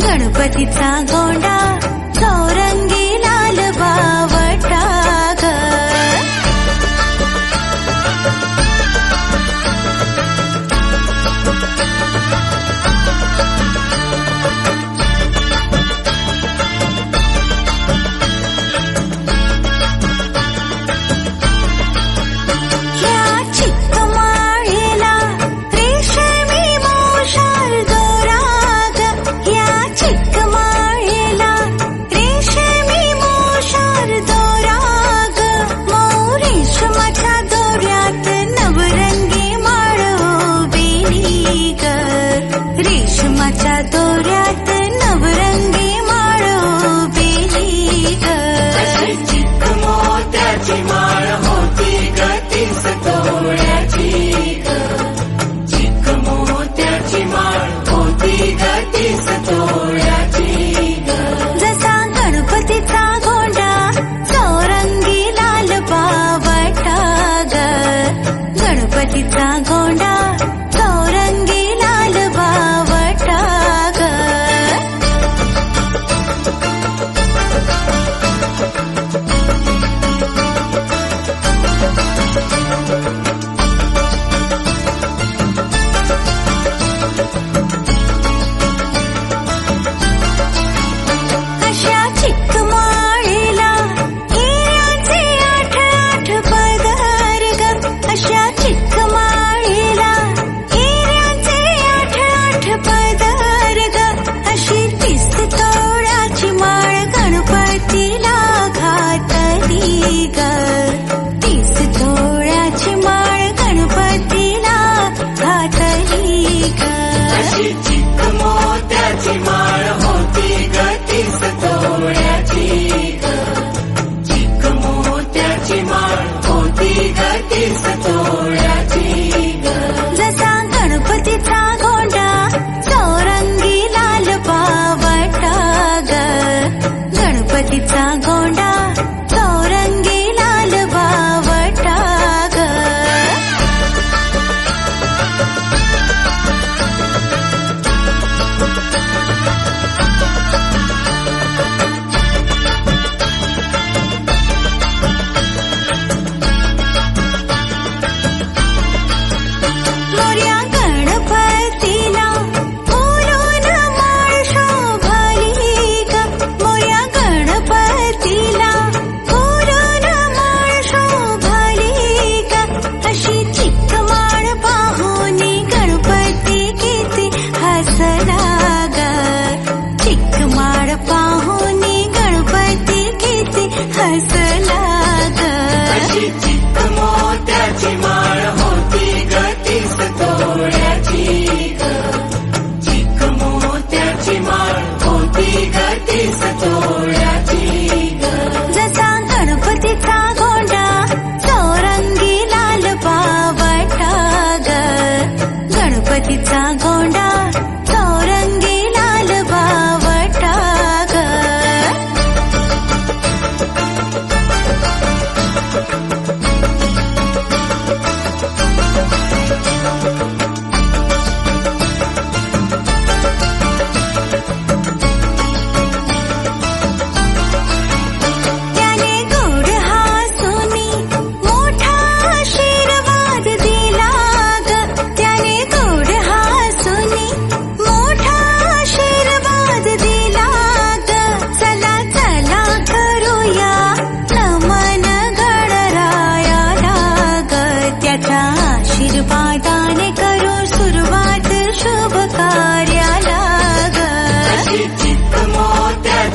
गणपतीचा गोंडा चौरंगी लाल बावटा ग। या चिक्कमाळीला रेशमी मोशार दोरा ग। या चिक्कमाळीला रेशमी मोशार दोरा ग। मऊ रेशमाच्या दोऱ्यात नवरंगी माळ उभेली ग। रेशमाच्या दोऱ्यात नवरंगी माळ उभेली ग। चिक्क मोत्याची माळ होती ग 30 तोळ्याची ग। चिक्क मोत्याची माळ होती ग 30 तोळ्याची ग। जसा गणपतीचा गोंडा चौरंगी लाल बावटा ग। गणपतीचा गोंडा चौरंगी लाल बावटा ग। अशा चिक्कमाळीला हिऱ्याचे 8 पदर ग। अशा चिक्कमाळीला हिऱ्याचे 8 पदर ग। अशी 30 तोळ्याची माळ गणपतीला घातली ग। 30 तोळ्याची माळ गणपतीला घातली ग। अशी चिक्क मोत्याची माळ होती ग 30 तोळ्याची ग। चिक्क मोत्याची माळ होती ग 30 तोळ्याची ग। जसा गणपतीचा गोंडा चौरंगी लाल बावटा ग। गणपतीचा गोंडा चौरंगी लाल बावटा ग। मोरया गणपतीला फुलून माळ शोभली ग। मोरया गणपतीला फुलून माळ शोभली ग। अशी चिक्क माळ पाहून गणपती किती हसला ग। चिक्क माळ पाहून गणपती किती हसला ग। अशी चिक्क मोत्याची माळ होती ग 30 तोळ्याची ग। चिक्क मोत्याची माळ होती ग 30 तोळ्याची ग। जसा गणपतीचा गोंडा चौरंगी लाल बावटा ग। गणपतीचा गोंडा चौरंगी लाल बावटा ग।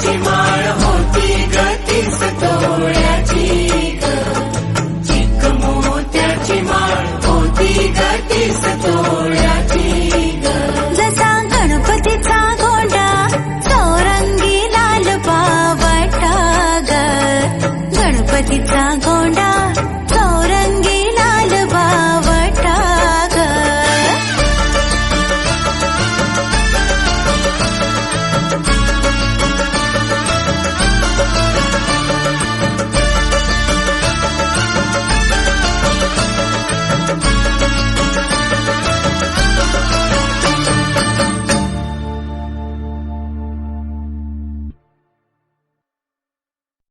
मोत्याची माळ होती ग 30 तोळ्याची ग. चिक मोत्याची माळ होती ग 30 तोळ्याची ग. जसा गणपतीचा गोंडा चौरंगी लाल पावटा ग. गणपतीचा गोंडा